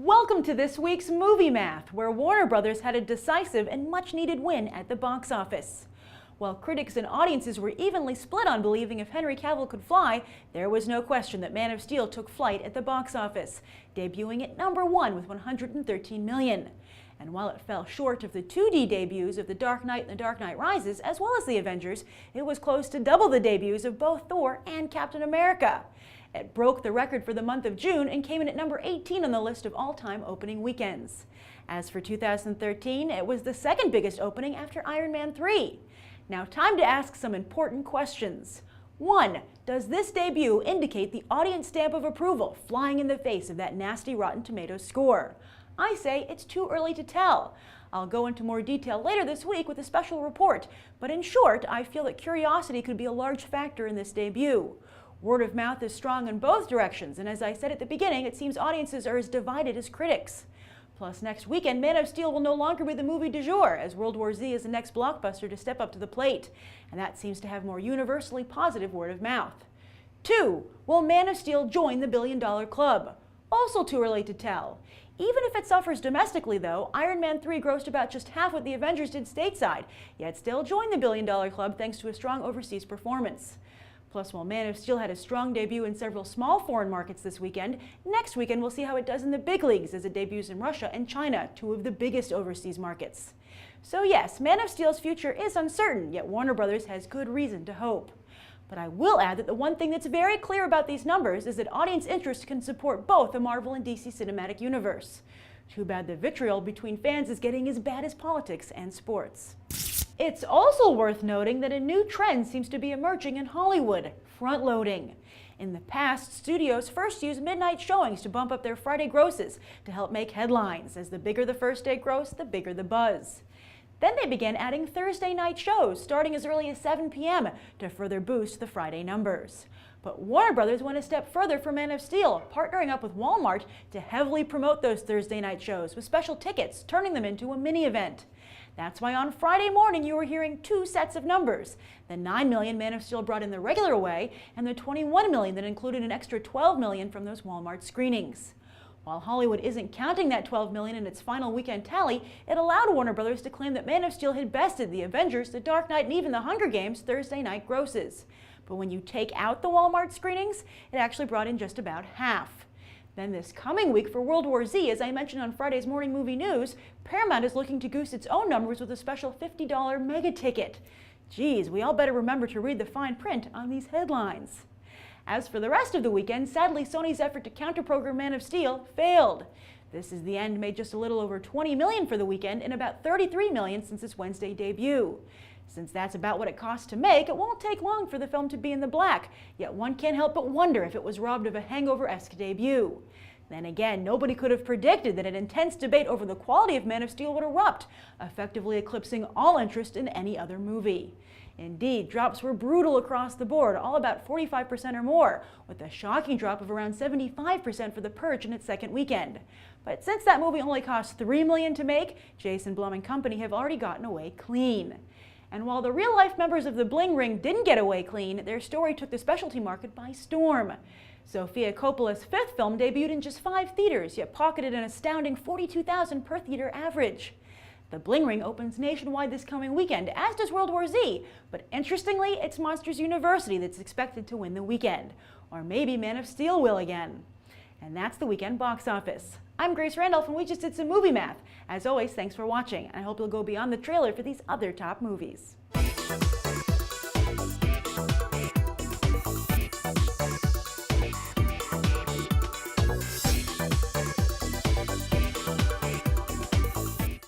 Welcome to this week's Movie Math, where Warner Brothers had a decisive and much-needed win at the box office. While critics and audiences were evenly split on believing if Henry Cavill could fly, there was no question that Man of Steel took flight at the box office, debuting at #1 with $113 million. And while it fell short of the 2D debuts of The Dark Knight and The Dark Knight Rises, as well as The Avengers, it was close to double the debuts of both Thor and Captain America. It broke the record for the month of June and came in at number 18 on the list of all-time opening weekends. As for 2013, it was the second biggest opening after Iron Man 3. Now, time to ask some important questions. 1. Does this debut indicate the audience stamp of approval flying in the face of that nasty Rotten Tomatoes score? I say it's too early to tell. I'll go into more detail later this week with a special report, but in short, I feel that curiosity could be a large factor in this debut. Word of mouth is strong in both directions, and as I said at the beginning, it seems audiences are as divided as critics. Plus, next weekend, Man of Steel will no longer be the movie du jour, as World War Z is the next blockbuster to step up to the plate, and that seems to have more universally positive word of mouth. 2. Will Man of Steel join the billion-dollar club? Also too early to tell. Even if it suffers domestically, though, Iron Man 3 grossed about just half what the Avengers did stateside, yet still joined the billion-dollar club thanks to a strong overseas performance. Plus, while Man of Steel had a strong debut in several small foreign markets this weekend, next weekend we'll see how it does in the big leagues as it debuts in Russia and China, two of the biggest overseas markets. So yes, Man of Steel's future is uncertain, yet Warner Brothers has good reason to hope. But I will add that the one thing that's very clear about these numbers is that audience interest can support both the Marvel and DC cinematic universe. Too bad the vitriol between fans is getting as bad as politics and sports. It's also worth noting that a new trend seems to be emerging in Hollywood: front-loading. In the past, studios first used midnight showings to bump up their Friday grosses to help make headlines, as the bigger the first-day gross, the bigger the buzz. Then they began adding Thursday night shows, starting as early as 7 p.m. to further boost the Friday numbers. But Warner Brothers went a step further for Man of Steel, partnering up with Walmart to heavily promote those Thursday night shows with special tickets, turning them into a mini-event. That's why on Friday morning you were hearing two sets of numbers: the 9 million Man of Steel brought in the regular way, and the 21 million that included an extra 12 million from those Walmart screenings. While Hollywood isn't counting that 12 million in its final weekend tally, it allowed Warner Brothers to claim that Man of Steel had bested the Avengers, The Dark Knight, and even The Hunger Games Thursday night grosses. But when you take out the Walmart screenings, it actually brought in just about half. Then this coming week for World War Z, as I mentioned on Friday's Morning Movie News, Paramount is looking to goose its own numbers with a special $50 mega ticket. Geez, we all better remember to read the fine print on these headlines. As for the rest of the weekend, sadly Sony's effort to counter-program Man of Steel failed. This Is the End made just a little over $20 million for the weekend and about $33 million since its Wednesday debut. Since that's about what it costs to make, it won't take long for the film to be in the black, yet one can't help but wonder if it was robbed of a Hangover-esque debut. Then again, nobody could have predicted that an intense debate over the quality of Man of Steel would erupt, effectively eclipsing all interest in any other movie. Indeed, drops were brutal across the board, all about 45% or more, with a shocking drop of around 75% for The Purge in its second weekend. But since that movie only cost $3 million to make, Jason Blum and company have already gotten away clean. And while the real-life members of the Bling Ring didn't get away clean, their story took the specialty market by storm. Sofia Coppola's fifth film debuted in just 5 theaters, yet pocketed an astounding $42,000 per theater average. The Bling Ring opens nationwide this coming weekend, as does World War Z, but interestingly, it's Monsters University that's expected to win the weekend. Or maybe Man of Steel will again. And that's the weekend box office. I'm Grace Randolph, and we just did some movie math. As always, thanks for watching. I hope you'll go beyond the trailer for these other top movies.